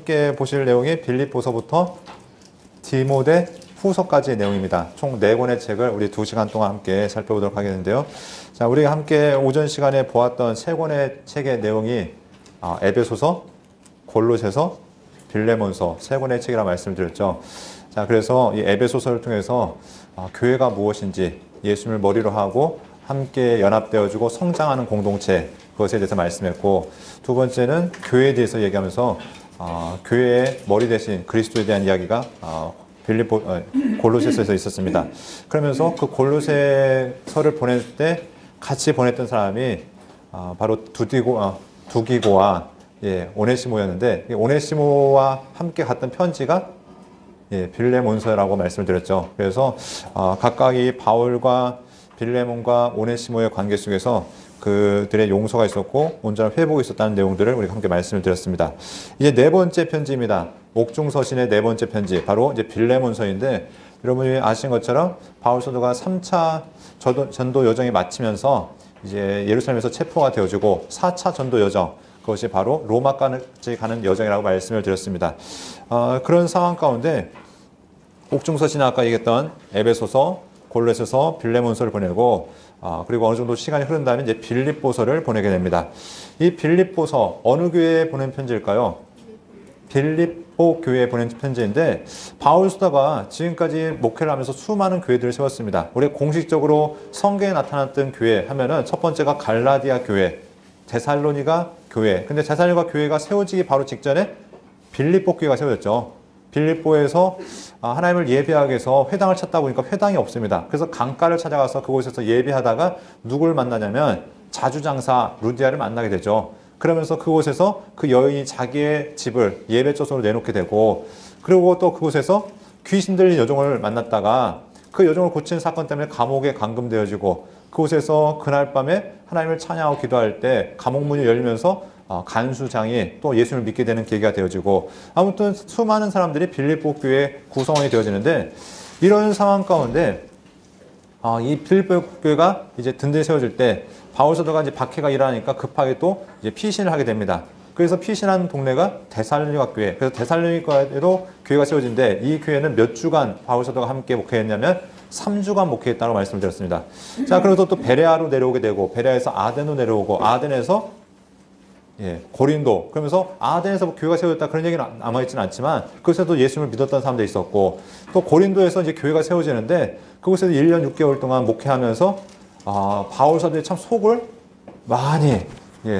함께 보실 내용이 빌립보서부터 디모데 후서까지의 내용입니다. 총 4권의 책을 우리 2시간 동안 함께 살펴보도록 하겠는데요. 자, 우리가 함께 오전 시간에 보았던 3권의 책의 내용이 에베소서, 골로새서, 빌레몬서 3권의 책이라 말씀을 드렸죠. 자, 그래서 이 에베소서를 통해서 교회가 무엇인지 예수님을 머리로 하고 함께 연합되어주고 성장하는 공동체, 그것에 대해서 말씀했고, 두 번째는 교회에 대해서 얘기하면서 교회의 머리 대신 그리스도에 대한 이야기가 골로새서에서 있었습니다. 그러면서 그 골로새서를 보낼 때 같이 보냈던 사람이 바로 두기고와 오네시모였는데, 오네시모와 함께 갔던 편지가 빌레몬서라고 말씀을 드렸죠. 그래서 각각이 바울과 빌레몬과 오네시모의 관계 속에서 그들의 용서가 있었고 온전한 회복이 있었다는 내용들을 우리가 함께 말씀을 드렸습니다. 이제 4번째 편지입니다. 옥중서신의 4번째 편지, 바로 이제 빌레몬서인데, 여러분이 아시는 것처럼 바울 사도가 3차 전도 여정이 마치면서 이제 예루살렘에서 체포가 되어지고 4차 전도 여정, 그것이 바로 로마까지 가는 여정이라고 말씀을 드렸습니다. 그런 상황 가운데 옥중서신은 아까 얘기했던 에베소서, 골로새서, 빌레몬서를 보내고 그리고 어느 정도 시간이 흐른 다음에 이제 빌립보서를 보내게 됩니다. 이 빌립보서 어느 교회에 보낸 편지일까요? 빌립보 교회에 보낸 편지인데, 바울 사도가 지금까지 목회를 하면서 수많은 교회들을 세웠습니다. 우리 공식적으로 성경에 나타났던 교회 하면은 첫 번째가 갈라디아 교회, 데살로니가 교회. 근데 데살로니가 교회가 세워지기 바로 직전에 빌립보 교회가 세워졌죠. 빌립보에서 하나님을 예배하기 위해서 회당을 찾다 보니까 회당이 없습니다. 그래서 강가를 찾아가서 그곳에서 예배하다가 누굴 만나냐면 자주장사 루디아를 만나게 되죠. 그러면서 그곳에서 그 여인이 자기의 집을 예배처소로 내놓게 되고, 그리고 또 그곳에서 귀신 들린 여종을 만났다가 그 여종을 고친 사건 때문에 감옥에 감금되어지고, 그곳에서 그날 밤에 하나님을 찬양하고 기도할 때 감옥문이 열리면서 간수장이 또 예수님을 믿게 되는 계기가 되어지고, 아무튼 수많은 사람들이 빌립보 교회 구성원이 되어지는데, 이런 상황 가운데 이 빌립보 교회가 이제 든든히 세워질 때 바울 사도가 이제 박해가 일어나니까 급하게 또 이제 피신을 하게 됩니다. 그래서 피신한 동네가 데살로니가 교회. 그래서 데살로니가에도 교회가 세워진데, 이 교회는 몇 주간 바울 사도가 함께 목회했냐면 3주간 목회했다고 말씀드렸습니다. 자, 그래서 또 베레아로 내려오게 되고, 베레아에서 아덴으로 내려오고, 아덴에서 고린도, 그러면서 아덴에서 교회가 세워졌다 그런 얘기는 남아있지는 않지만 그곳에도 예수님을 믿었던 사람들이 있었고, 또 고린도에서 이제 교회가 세워지는데 그곳에서 1년 6개월 동안 목회하면서 바울 사도의 참 속을 많이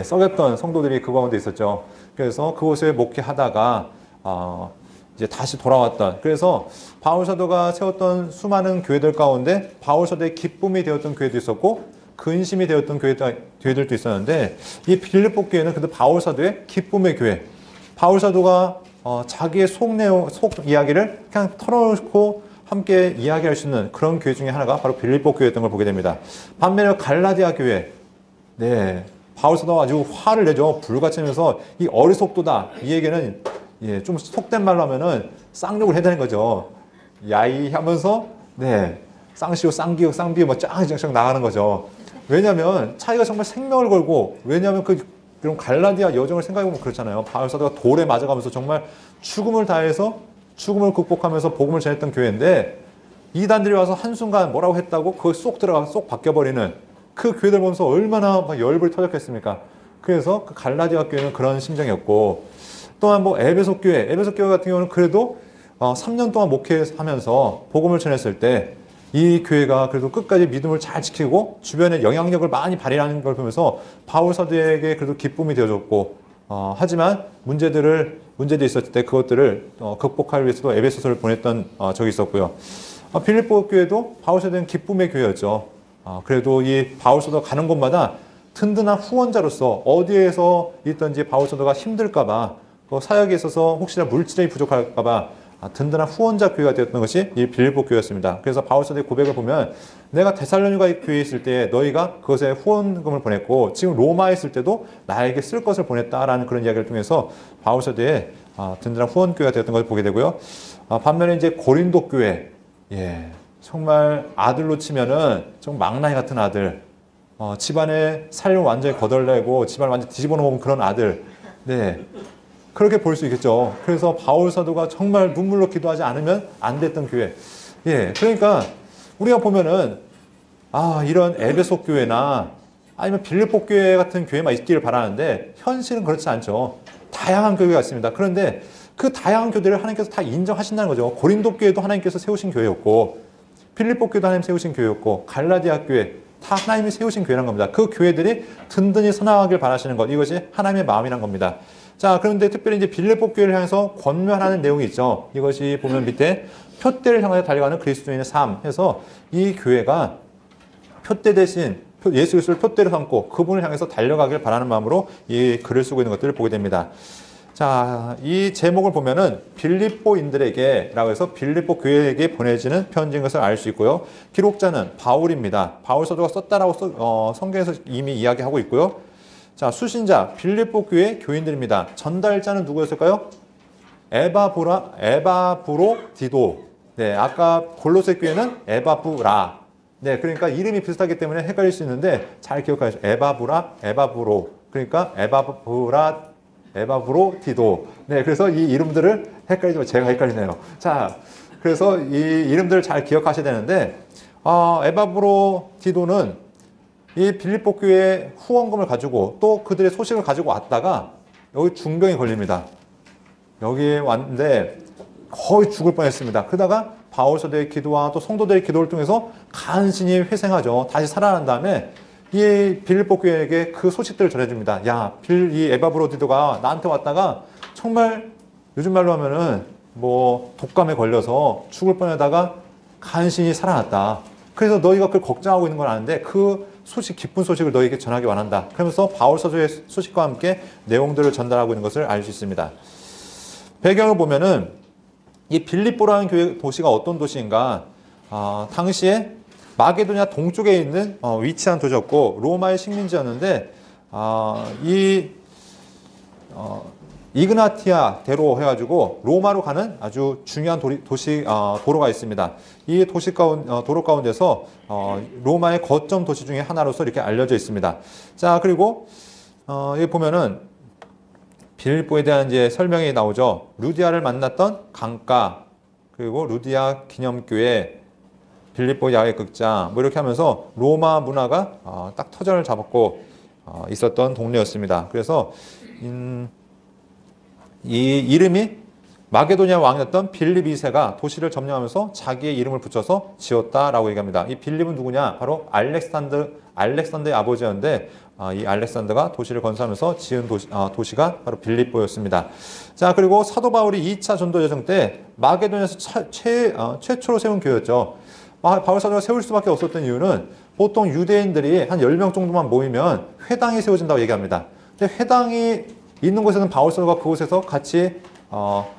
썩였던 성도들이 그 가운데 있었죠. 그래서 그곳에 목회하다가 이제 다시 돌아왔던, 그래서 바울 사도가 세웠던 수많은 교회들 가운데 바울 사도의 기쁨이 되었던 교회도 있었고 근심이 되었던 교회들도 있었는데, 이 빌립보 교회는 그래도 바울 사도의 기쁨의 교회, 바울 사도가 자기의 속 이야기를 그냥 털어놓고 함께 이야기할 수 있는 그런 교회 중에 하나가 바로 빌립보 교회였던 걸 보게 됩니다. 반면에 갈라디아 교회, 바울 사도가 아주 화를 내죠. 불같으면서 이 어리석도다, 이 얘기는 좀 속된 말로 하면은 쌍욕을 해야 되는 거죠. 야이 하면서 쌍시오, 쌍기역, 쌍비역 뭐 짱짱 나가는 거죠. 왜냐하면 차이가 정말 생명을 걸고, 왜냐하면 그런 갈라디아 여정을 생각해보면 그렇잖아요. 바울 사도가 돌에 맞아가면서 정말 죽음을 다해서 죽음을 극복하면서 복음을 전했던 교회인데, 이단들이 와서 한순간 뭐라고 했다고 그걸 쏙 들어가서 쏙 바뀌어버리는 그 교회들 보면서 얼마나 막 열불이 터졌겠습니까? 그래서 그 갈라디아 교회는 그런 심정이었고, 또한 뭐 에베소 교회 같은 경우는 그래도 3년 동안 목회하면서 복음을 전했을 때 이 교회가 그래도 끝까지 믿음을 잘 지키고 주변에 영향력을 많이 발휘하는 걸 보면서 바울 사도에게 그래도 기쁨이 되어줬고, 하지만 문제도 있었을 때 그것들을 극복하기 위해서도 에베소서를 보냈던 적이 있었고요. 빌립보 교회도 바울 사도는 기쁨의 교회였죠. 그래도 이 바울 사도가 가는 곳마다 든든한 후원자로서 어디에서 있든지 바울 사도가 힘들까봐, 사역에 있어서 혹시나 물질이 부족할까봐 든든한 후원자 교회가 되었던 것이 이 빌립보 교회였습니다. 그래서 바울 사도의 고백을 보면, 내가 데살로니가 교회에 있을 때 너희가 그것에 후원금을 보냈고 지금 로마에 있을 때도 나에게 쓸 것을 보냈다라는 그런 이야기를 통해서 바울 사도의 든든한 후원 교회가 되었던 것을 보게 되고요. 반면에 이제 고린도 교회, 정말 아들로 치면은 좀 망나니 같은 아들, 집안의 삶을 완전히 거덜내고 집안을 완전히 뒤집어 놓은 그런 아들, 그렇게 볼 수 있겠죠. 그래서 바울 사도가 정말 눈물로 기도하지 않으면 안 됐던 교회. 예, 그러니까 우리가 보면은 이런 에베소 교회나 아니면 빌립보 교회 같은 교회만 있기를 바라는데 현실은 그렇지 않죠. 다양한 교회가 있습니다. 그런데 그 다양한 교회를 하나님께서 다 인정하신다는 거죠. 고린도 교회도 하나님께서 세우신 교회였고, 필립보 교회도 하나님 세우신 교회였고, 갈라디아 교회 다 하나님이 세우신 교회란 겁니다. 그 교회들이 든든히 선하길 바라시는 것, 이것이 하나님의 마음이란 겁니다. 자, 그런데 특별히 이제 빌립보 교회를 향해서 권면하는 내용이 있죠. 이것이 보면 밑에 표대를 향하여 달려가는 그리스도인의 삶 해서 이 교회가 표대 대신 예수 그리스도를 표대로 삼고 그분을 향해서 달려가길 바라는 마음으로 이 글을 쓰고 있는 것들을 보게 됩니다. 자, 이 제목을 보면은 빌립보인들에게 라고 해서 빌립보 교회에게 보내지는 편지인 것을 알 수 있고요. 기록자는 바울입니다. 바울 사도가 썼다라고 성경에서 이미 이야기하고 있고요. 자, 수신자 빌립보 교회 교인들입니다. 전달자는 누구였을까요? 에바브로디도. 네, 아까 골로새 교회는 에바브라. 네, 그러니까 이름이 비슷하기 때문에 헷갈릴 수 있는데 잘 기억하세요. 에바브로. 그러니까 에바브로디도. 네, 그래서 이 이름들을 헷갈리지만 제가 헷갈리네요. 자, 그래서 이 이름들을 잘 기억하셔야 되는데, 에바브로디도는 이 빌립보 교회의 후원금을 가지고 또 그들의 소식을 가지고 왔다가 여기 중병이 걸립니다. 여기 왔는데 거의 죽을 뻔했습니다. 그러다가 바울 사도의 기도와 또 성도들의 기도를 통해서 간신히 회생하죠. 다시 살아난 다음에 이 빌립보 교회에게 그 소식들을 전해줍니다. 야, 이 에바브로디도가 나한테 왔다가 정말 요즘 말로 하면은 뭐 독감에 걸려서 죽을 뻔하다가 간신히 살아났다. 그래서 너희가 그걸 걱정하고 있는 건 아는데 그 소식, 기쁜 소식을 너희에게 전하기 원한다. 그러면서 바울 사도의 소식과 함께 내용들을 전달하고 있는 것을 알 수 있습니다. 배경을 보면은 이 빌립보라는 교회 도시가 어떤 도시인가? 당시에 마게도냐 동쪽에 있는 위치한 도시였고 로마의 식민지였는데 이그나티아 대로 해가지고 로마로 가는 아주 중요한 도로가 있습니다. 이 도로 가운데서 로마의 거점 도시 중에 하나로서 이렇게 알려져 있습니다. 자, 그리고 여기 보면은 빌립보에 대한 이제 설명이 나오죠. 루디아를 만났던 강가, 그리고 루디아 기념교회, 빌립보 야외극장, 뭐 이렇게 하면서 로마 문화가 딱 터전을 잡았고 있었던 동네였습니다. 그래서 이 이름이 마게도냐 왕이었던 빌립 2세가 도시를 점령하면서 자기의 이름을 붙여서 지었다라고 얘기합니다. 이 빌립은 누구냐? 바로 알렉산더의 아버지였는데 이 알렉산더가 도시를 건설하면서 지은 도시가 바로 빌립보였습니다. 자, 그리고 사도 바울이 2차 전도 여정 때 마게도냐에서 최초로 세운 교회였죠. 바울 사도가 세울 수밖에 없었던 이유는 보통 유대인들이 한 10명 정도만 모이면 회당이 세워진다고 얘기합니다. 근데 회당이 있는 곳에서는 바울 사도가 그곳에서 같이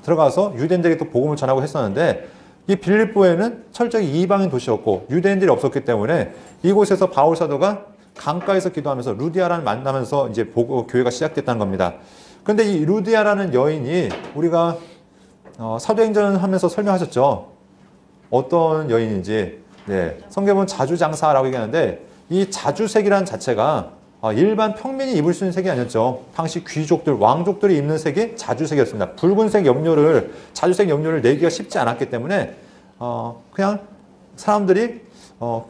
들어가서 유대인들에게 또 복음을 전하고 했었는데 이 빌립보에는 철저히 이방인 도시였고 유대인들이 없었기 때문에 이곳에서 바울 사도가 강가에서 기도하면서 루디아라는 만나면서 이제 교회가 시작됐다는 겁니다. 그런데 이 루디아라는 여인이 우리가 사도행전 하면서 설명하셨죠. 어떤 여인인지. 네, 성경은 자주장사라고 얘기하는데 이 자주색이라는 자체가 일반 평민이 입을 수 있는 색이 아니었죠. 당시 귀족들, 왕족들이 입는 색이 자주색이었습니다. 붉은색 염료를, 자주색 염료를 내기가 쉽지 않았기 때문에 그냥 사람들이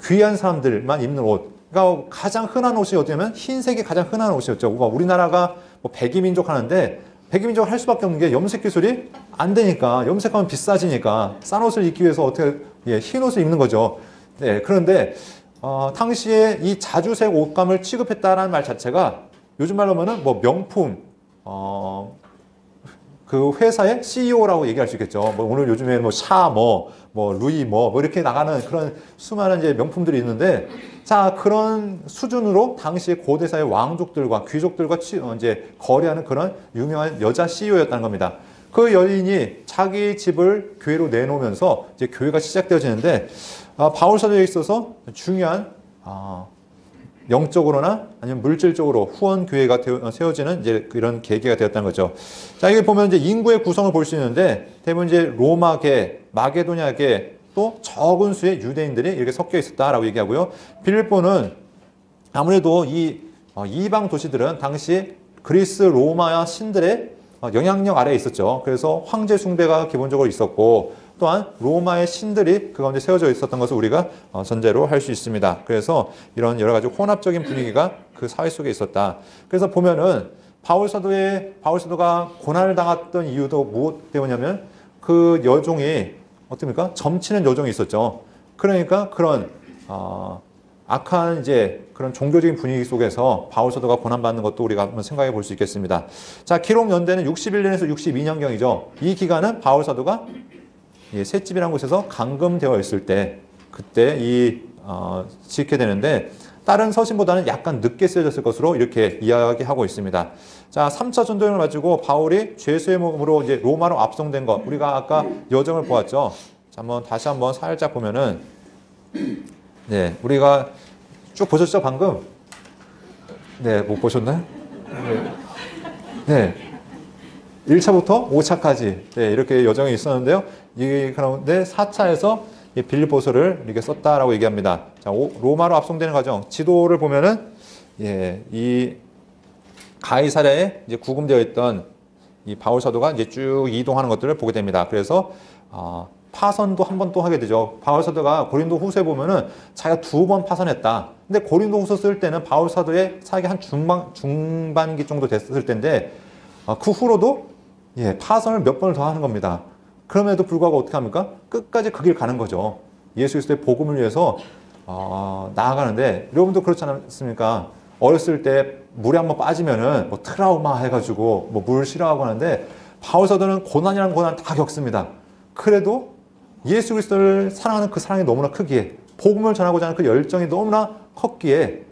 귀한 사람들만 입는 옷. 그러니까 가장 흔한 옷이 어쩌면 흰색이 가장 흔한 옷이었죠. 우리나라가 뭐 백이민족 하는데 백이민족을 할 수밖에 없는 게 염색 기술이 안 되니까, 염색하면 비싸지니까 싼 옷을 입기 위해서 어떻게 흰 옷을 입는 거죠. 네, 그런데 당시에 이 자주색 옷감을 취급했다라는 말 자체가 요즘 말로 하면은 뭐 명품, 그 회사의 CEO라고 얘기할 수 있겠죠. 뭐 오늘 요즘에 뭐 루이 이렇게 나가는 그런 수많은 이제 명품들이 있는데, 자, 그런 수준으로 당시에 고대사의 왕족들과 귀족들과 이제 거래하는 그런 유명한 여자 CEO였다는 겁니다. 그 여인이 자기 집을 교회로 내놓으면서 이제 교회가 시작되어지는데, 바울 사도에 있어서 중요한 영적으로나 아니면 물질적으로 후원 교회가 세워지는 이제 그런 계기가 되었다는 거죠. 자, 여기 보면 이제 인구의 구성을 볼 수 있는데 대부분 이제 로마계, 마게도냐계, 또 적은 수의 유대인들이 이렇게 섞여 있었다라고 얘기하고요. 빌립보는 아무래도 이 이방 도시들은 당시 그리스 로마와 신들의 영향력 아래에 있었죠. 그래서 황제 숭배가 기본적으로 있었고 또한 로마의 신들이 그 가운데 세워져 있었던 것을 우리가 전제로 할 수 있습니다. 그래서 이런 여러 가지 혼합적인 분위기가 그 사회 속에 있었다. 그래서 보면은 바울 사도가 고난을 당했던 이유도 무엇 때문이냐면 그 여종이 어떻습니까? 점치는 여종이 있었죠. 그러니까 그런 악한 이제 그런 종교적인 분위기 속에서 바울 사도가 고난받는 것도 우리가 한번 생각해 볼 수 있겠습니다. 자, 기록 연대는 61년에서 62년경이죠. 이 기간은 바울 사도가 셋집이라는 곳에서 감금되어 있을 때 그때 짓게 되는데 다른 서신보다는 약간 늦게 쓰여졌을 것으로 이렇게 이야기하고 있습니다. 자, 3차 전도행을 마치고 바울이 죄수의 몸으로 이제 로마로 압송된 것, 우리가 아까 여정을 보았죠. 자, 다시 한번 살짝 보면은 네, 우리가 쭉 보셨죠, 방금? 네, 못 보셨나요? 네. 1차부터 5차까지 네, 이렇게 여정이 있었는데요. 이 가운데 4차에서 빌립보서를 이렇게 썼다라고 얘기합니다. 자, 로마로 압송되는 과정, 지도를 보면은 이 가이사랴에 이제 구금되어 있던 이 바울 사도가 이제 쭉 이동하는 것들을 보게 됩니다. 그래서 파선도 한 번 또 하게 되죠. 바울 사도가 고린도 후서에 보면은 자기가 2번 파선했다. 근데 고린도 후서 쓸 때는 바울 사도의 사역이 한 중반기 정도 됐을 때인데 그 후로도 파선을 몇 번을 더 하는 겁니다. 그럼에도 불구하고 어떻게 합니까? 끝까지 그 길 가는 거죠. 예수 그리스도의 복음을 위해서 나아가는데 여러분도 그렇지 않습니까? 어렸을 때 물에 한번 빠지면은 트라우마 해가지고 물 싫어하고 하는데 바울 사도는 고난이라는 고난 다 겪습니다. 그래도 예수 그리스도를 사랑하는 그 사랑이 너무나 크기에 복음을 전하고자 하는 그 열정이 너무나 컸기에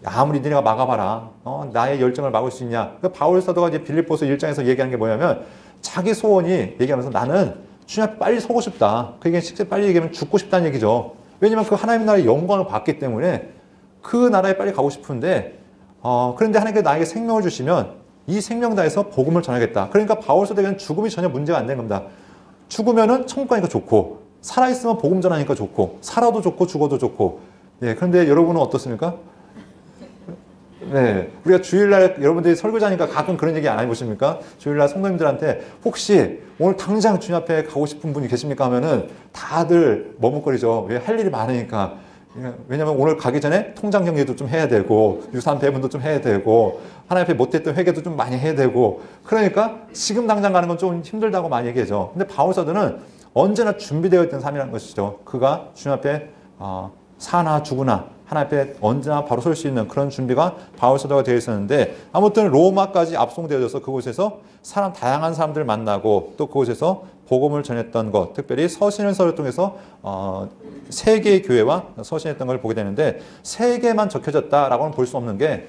아무리 니네가 막아봐라 나의 열정을 막을 수 있냐. 그러니까 바울 사도가 이제 빌립보서 1장에서 얘기하는 게 뭐냐면 자기 소원이 얘기하면서 나는 주님 앞에 빨리 서고 싶다. 그게 실제 빨리 얘기하면 죽고 싶다는 얘기죠. 왜냐면 그 하나님 나라의 영광을 받기 때문에 그 나라에 빨리 가고 싶은데 그런데 하나님께서 나에게 생명을 주시면 이 생명 다해서 복음을 전하겠다. 그러니까 바울 사도에게는 죽음이 전혀 문제가 안 되는 겁니다. 죽으면은 천국 가니까 좋고 살아있으면 복음 전하니까 좋고 살아도 좋고 죽어도 좋고 그런데 여러분은 어떻습니까? 네, 우리가 주일날 여러분들이 설교자니까 가끔 그런 얘기 안 해보십니까? 주일날 성도님들한테 혹시 오늘 당장 주님 앞에 가고 싶은 분이 계십니까? 하면은 다들 머뭇거리죠. 왜? 할 일이 많으니까. 왜냐면 오늘 가기 전에 통장 정리도 좀 해야 되고 유산 배분도 좀 해야 되고 하나님 앞에 못했던 회개도 좀 많이 해야 되고 그러니까 지금 당장 가는 건 좀 힘들다고 많이 얘기하죠. 근데 바울 사도는 언제나 준비되어 있던 삶이라는 것이죠. 그가 주님 앞에 사나 죽으나 하나님 앞에 언제나 바로 설 수 있는 그런 준비가 바울 사도가 되어 있었는데 아무튼 로마까지 압송되어져서 그곳에서 다양한 사람들을 만나고 또 그곳에서 복음을 전했던 것, 특별히 서신서를 통해서 3개의 교회와 서신했던 걸 보게 되는데 3개만 적혀졌다라고는 볼 수 없는 게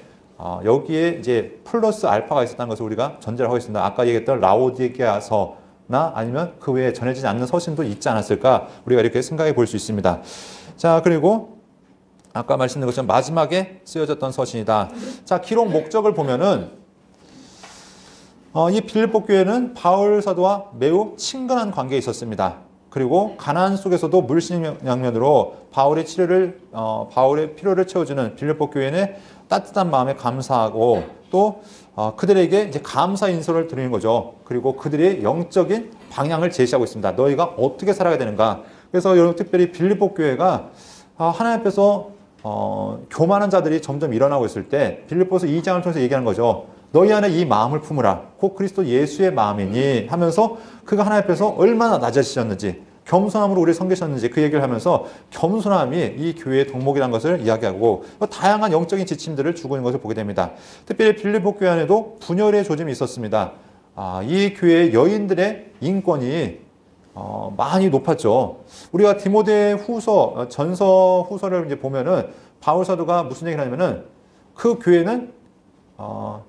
여기에 이제 플러스 알파가 있었다는 것을 우리가 전제를 하고 있습니다. 아까 얘기했던 라오디게아서나 아니면 그 외에 전해지지 않는 서신도 있지 않았을까 우리가 이렇게 생각해 볼 수 있습니다. 자, 그리고 아까 말씀드린 것처럼 마지막에 쓰여졌던 서신이다. 자, 기록 목적을 보면은 이 빌립보 교회는 바울 사도와 매우 친근한 관계에 있었습니다. 그리고 가난 속에서도 물심양면으로 바울의 필요를 채워주는 빌립보 교회는 따뜻한 마음에 감사하고 또 그들에게 이제 감사 인솔을 드리는 거죠. 그리고 그들의 영적인 방향을 제시하고 있습니다. 너희가 어떻게 살아야 되는가. 그래서 여러분 특별히 빌립보 교회가 하나님 앞에서 교만한 자들이 점점 일어나고 있을 때 빌립보서 2장을 통해서 얘기하는 거죠. 너희 안에 이 마음을 품으라. 곧 그리스도 예수의 마음이니 하면서 그가 하나님 앞에서 얼마나 낮아지셨는지 겸손함으로 우리를 섬기셨는지 그 얘기를 하면서 겸손함이 이 교회의 덕목이라는 것을 이야기하고 다양한 영적인 지침들을 주고 있는 것을 보게 됩니다. 특별히 빌립보 교회 안에도 분열의 조짐이 있었습니다. 이 교회의 여인들의 인권이 많이 높았죠. 우리가 디모데 후서, 전서 후서를 이제 보면은 바울 사도가 무슨 얘기를 하냐면은 그 교회는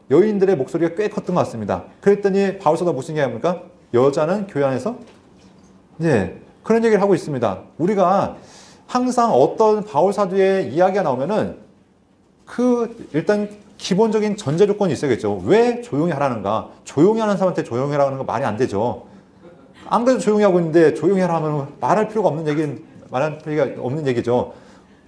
여인들의 목소리가 꽤 컸던 것 같습니다. 그랬더니 바울 사도가 무슨 얘기 합니까? 여자는 교회 안에서 그런 얘기를 하고 있습니다. 우리가 항상 어떤 바울 사도의 이야기가 나오면은 일단 기본적인 전제 조건이 있어야겠죠. 왜 조용히 하라는가? 조용히 하는 사람한테 조용히 하라는 거 말이 안 되죠. 안 그래도 조용히 하고 있는데 조용히 하라 하면 말할 필요가 없는 얘기죠.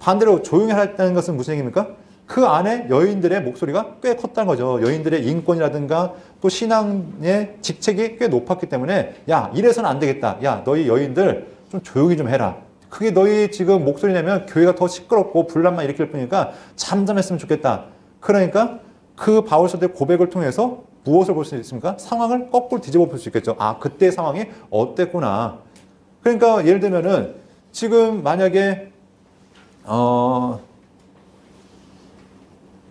반대로 조용히 하라는 것은 무슨 얘기입니까? 그 안에 여인들의 목소리가 꽤 컸다는 거죠. 여인들의 인권이라든가 또 신앙의 직책이 꽤 높았기 때문에 야, 이래서는 안 되겠다. 야, 너희 여인들 좀 조용히 좀 해라. 그게 너희 지금 목소리 내면 교회가 더 시끄럽고 분란만 일으킬 뿐이니까 잠잠했으면 좋겠다. 그러니까 그 바울 사도의 고백을 통해서 무엇을 볼 수 있습니까? 상황을 거꾸로 뒤집어 볼 수 있겠죠. 아, 그때 상황이 어땠구나. 그러니까 예를 들면은 지금 만약에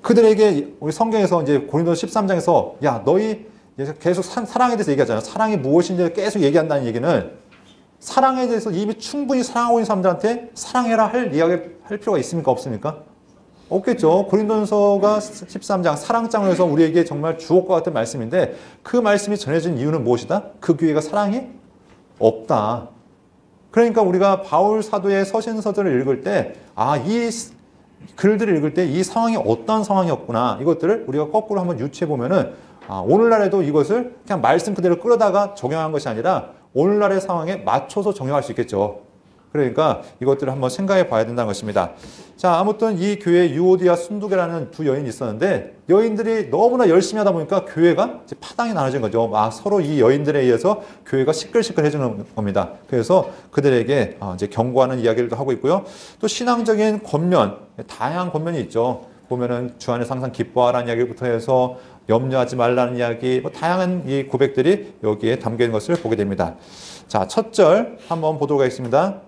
그들에게 우리 성경에서 이제 고린도서 13장에서 야, 너희 계속 사랑에 대해서 얘기하잖아요. 사랑이 무엇인지 계속 얘기한다는 얘기는 사랑에 대해서 이미 충분히 사랑하고 있는 사람들한테 사랑해라 할 이야기를 할 필요가 있습니까? 없습니까? 없겠죠. 고린도전서가 13장 사랑장에서 우리에게 정말 주옥과 같은 말씀인데 그 말씀이 전해진 이유는 무엇이다? 그 교회가 사랑이 없다. 그러니까 우리가 바울 사도의 서신서들을 읽을 때 이 글들을 읽을 때 이 상황이 어떤 상황이었구나 이것들을 우리가 거꾸로 한번 유추해 보면은 오늘날에도 이것을 그냥 말씀 그대로 끌어다가 적용한 것이 아니라 오늘날의 상황에 맞춰서 적용할 수 있겠죠. 그러니까 이것들을 한번 생각해 봐야 된다는 것입니다. 자, 아무튼 이 교회에 유오디아 순두계라는 두 여인이 있었는데 여인들이 너무나 열심히 하다 보니까 교회가 이제 파당이 나눠진 거죠. 서로 이 여인들에 의해서 교회가 시끌시끌해지는 겁니다. 그래서 그들에게 이제 경고하는 이야기를 하고 있고요. 또 신앙적인 권면, 다양한 권면이 있죠. 보면은 주 안에서 항상 기뻐하라는 이야기부터 해서 염려하지 말라는 이야기, 다양한 이 고백들이 여기에 담겨 있는 것을 보게 됩니다. 자, 첫 절 한번 보도록 하겠습니다.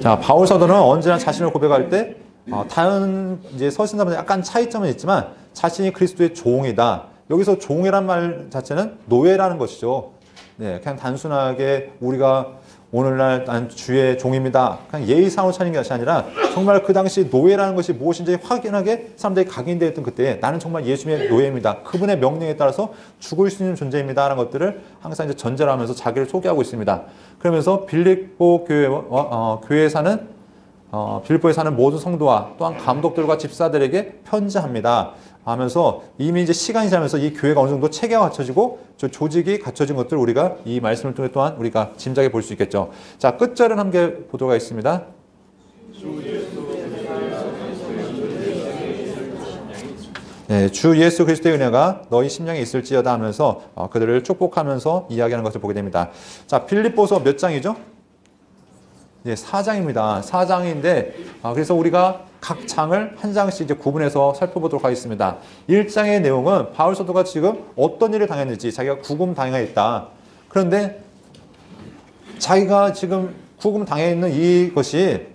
자, 바울 사도는 언제나 자신을 고백할 때 다른 이제 서신자분들 약간 차이점은 있지만 자신이 그리스도의 종이다. 여기서 종이란 말 자체는 노예라는 것이죠. 네, 그냥 단순하게 우리가 오늘날 난 주의 종입니다. 그냥 예의상으로 차리는 것이 아니라 정말 그 당시 노예라는 것이 무엇인지 확인하게 사람들이 각인되어 있던 그때 나는 정말 예수님의 노예입니다. 그분의 명령에 따라서 죽을 수 있는 존재입니다. 하는 것들을 항상 이제 전제를 하면서 자기를 소개하고 있습니다. 그러면서 빌립보 교회에 사는 빌립보에 사는 모든 성도와 또한 감독들과 집사들에게 편지합니다. 하면서 이미 이제 시간이 지나면서 이 교회가 어느 정도 체계가 갖춰지고 조직이 갖춰진 것들을 우리가 이 말씀을 통해 또한 우리가 짐작해 볼 수 있겠죠. 자, 끝절은 함께 보도록 하겠습니다. 네, 주 예수 그리스도의 은혜가 너희 심령에 있을지어다 하면서 그들을 축복하면서 이야기하는 것을 보게 됩니다. 자, 빌립보서 몇 장이죠? 예, 4장입니다. 4장인데 그래서 우리가 각 장을 한 장씩 이제 구분해서 살펴보도록 하겠습니다. 1장의 내용은 바울 사도가 지금 어떤 일을 당했는지 자기가 구금 당해 있다. 그런데 자기가 지금 구금 당해 있는 이것이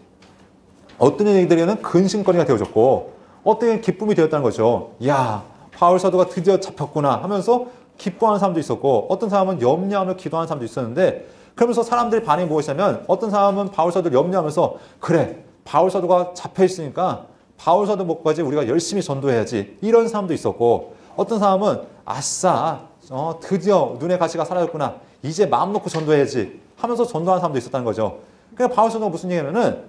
어떤 이들에게는 근심거리가 되어졌고 어떤 이들은 기쁨이 되었다는 거죠. 야, 바울 사도가 드디어 잡혔구나 하면서 기뻐하는 사람도 있었고 어떤 사람은 염려하며 기도하는 사람도 있었는데 그러면서 사람들의 반응이 무엇이냐면 어떤 사람은 바울 사도를 염려하면서 그래, 바울 사도가 잡혀 있으니까 바울 사도 목까지 우리가 열심히 전도해야지 이런 사람도 있었고 어떤 사람은 아싸, 드디어 눈의 가시가 사라졌구나 이제 마음 놓고 전도해야지 하면서 전도하는 사람도 있었다는 거죠. 그러니까 바울 사도가 무슨 얘기냐면은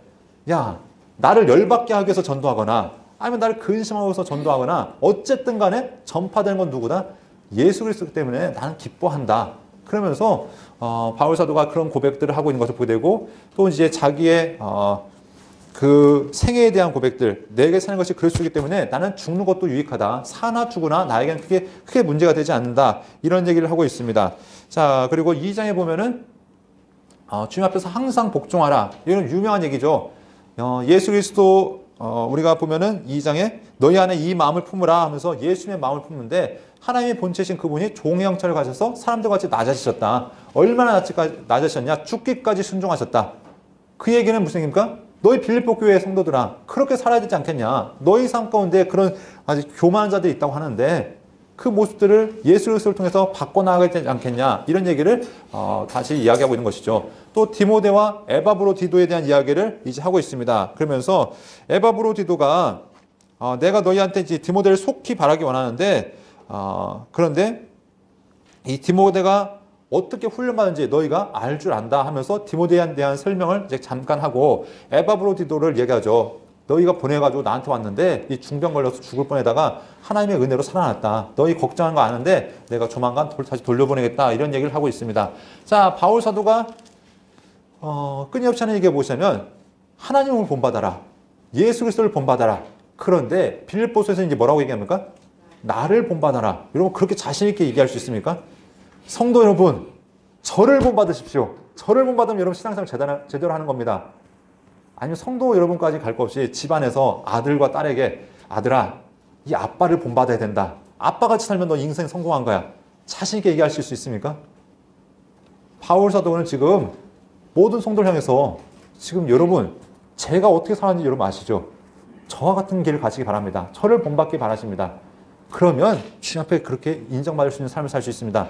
야, 나를 열받게 하기 위해서 전도하거나 아니면 나를 근심하기 위해서 전도하거나 어쨌든 간에 전파되는 건 누구다? 예수 그리스도 때문에 나는 기뻐한다. 그러면서 바울 사도가 그런 고백들을 하고 있는 것을 보게 되고 또 이제 자기의 그 생애에 대한 고백들 내게 사는 것이 그리스도이기 때문에 나는 죽는 것도 유익하다. 사나 죽으나 나에게는 크게 문제가 되지 않는다. 이런 얘기를 하고 있습니다. 자, 그리고 2장에 보면은 주님 앞에서 항상 복종하라. 이런 유명한 얘기죠. 예수 그리스도 우리가 보면은 2장에 너희 안에 이 마음을 품으라 하면서 예수님의 마음을 품는데 하나님의 본체신 그분이 종의 형체를 가져서 사람들과 같이 낮아지셨다. 얼마나 낮아지셨냐? 죽기까지 순종하셨다. 그 얘기는 무슨 얘기입니까? 너희 빌립보 교회의 성도들아 그렇게 살아야 되지 않겠냐? 너희 삶 가운데 그런 아주 교만한 자들이 있다고 하는데 그 모습들을 예수 그리스도를 통해서 바꿔나가야 되지 않겠냐? 이런 얘기를 다시 이야기하고 있는 것이죠. 또 디모데와 에바브로디도에 대한 이야기를 이제 하고 있습니다. 그러면서 에바브로디도가 내가 너희한테 이제 디모데를 속히 바라기 원하는데 그런데 이 디모데가 어떻게 훈련받은지 너희가 알 줄 안다 하면서 디모데에 대한 설명을 이제 잠깐 하고 에바브로디도를 얘기하죠. 너희가 보내가지고 나한테 왔는데 이 중병 걸려서 죽을 뻔에다가 하나님의 은혜로 살아났다. 너희 걱정한 거 아는데 내가 조만간 다시 돌려보내겠다. 이런 얘기를 하고 있습니다. 자, 바울 사도가 끊임없이 하는 얘기해 보시면 하나님을 본받아라. 예수 그리스도를 본받아라. 그런데 빌립보서에서 이제 뭐라고 얘기합니까? 나를 본받아라. 여러분 그렇게 자신 있게 얘기할 수 있습니까? 성도 여러분, 저를 본받으십시오. 저를 본받으면 여러분 신앙생활 제대로 하는 겁니다. 아니면 성도 여러분까지 갈 것 없이 집안에서 아들과 딸에게 아들아, 이 아빠를 본받아야 된다. 아빠같이 살면 너 인생 성공한 거야. 자신 있게 얘기하실 수 있습니까? 바울 사도는 지금 모든 성도를 향해서 지금 여러분 제가 어떻게 살았는지 여러분 아시죠? 저와 같은 길을 가시기 바랍니다. 저를 본받기 바라십니다. 그러면 주님 앞에 그렇게 인정받을 수 있는 삶을 살 수 있습니다.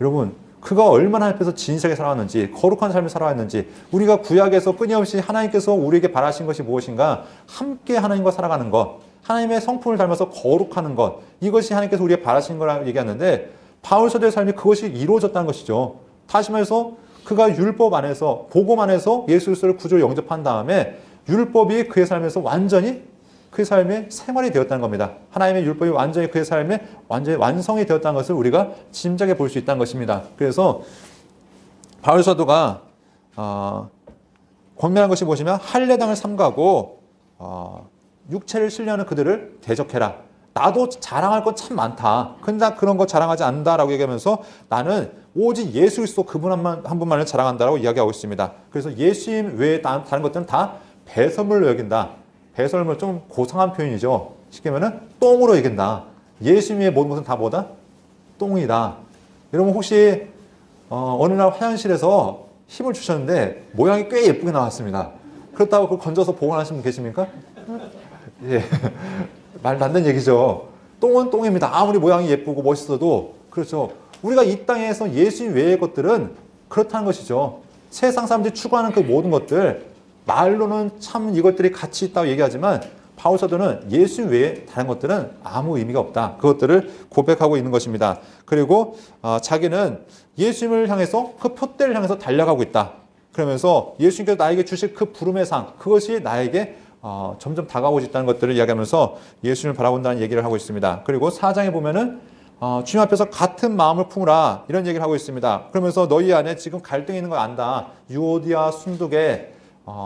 여러분 그가 얼마나 앞에서 진실하게 살아왔는지 거룩한 삶을 살아왔는지 우리가 구약에서 끊임없이 하나님께서 우리에게 바라신 것이 무엇인가 함께 하나님과 살아가는 것 하나님의 성품을 닮아서 거룩하는 것 이것이 하나님께서 우리에게 바라신 거라고 얘기하는데 바울 사도의 삶이 그것이 이루어졌다는 것이죠. 다시 말해서 그가 율법 안에서 복음 안에서 예수 그리스도를 구주로 영접한 다음에 율법이 그의 삶에서 완전히 그의 삶의 생활이 되었다는 겁니다. 하나님의 율법이 완전히 그의 삶에 완전히 완성이 되었다는 것을 우리가 짐작해 볼 수 있다는 것입니다. 그래서 바울 사도가 권면한 것이 무엇이냐면 할례당을 삼가고 육체를 신뢰하는 그들을 대적해라. 나도 자랑할 건 참 많다. 근데 나 그런 거 자랑하지 않는다라고 얘기하면서 나는 오직 예수 그리스도 그분 한 분만을 자랑한다라고 이야기하고 있습니다. 그래서 예수님 외에 다른 것들은 다 배설물로 여긴다. 배설물 좀 고상한 표현이죠. 쉽게 말하면 똥으로 여긴다. 예수님의 모든 것은 다 뭐다? 똥이다. 여러분 혹시 어느 날 화장실에서 힘을 주셨는데 모양이 꽤 예쁘게 나왔습니다. 그렇다고 그걸 건져서 보관하시는 분 계십니까? 예. 말도 안 되는 얘기죠. 똥은 똥입니다. 아무리 모양이 예쁘고 멋있어도 그렇죠. 우리가 이 땅에서 예수님 외의 것들은 그렇다는 것이죠. 세상 사람들이 추구하는 그 모든 것들 말로는 참 이것들이 가치 있다고 얘기하지만 바울 사도는 예수님 외에 다른 것들은 아무 의미가 없다. 그것들을 고백하고 있는 것입니다. 그리고 자기는 예수님을 향해서 그 표대를 향해서 달려가고 있다. 그러면서 예수님께서 나에게 주실 그 부름의 상 그것이 나에게 점점 다가오고 있다는 것들을 이야기하면서 예수님을 바라본다는 얘기를 하고 있습니다. 그리고 4장에 보면은 주님 앞에서 같은 마음을 품으라 이런 얘기를 하고 있습니다. 그러면서 너희 안에 지금 갈등이 있는 걸 안다. 유오디아 순두계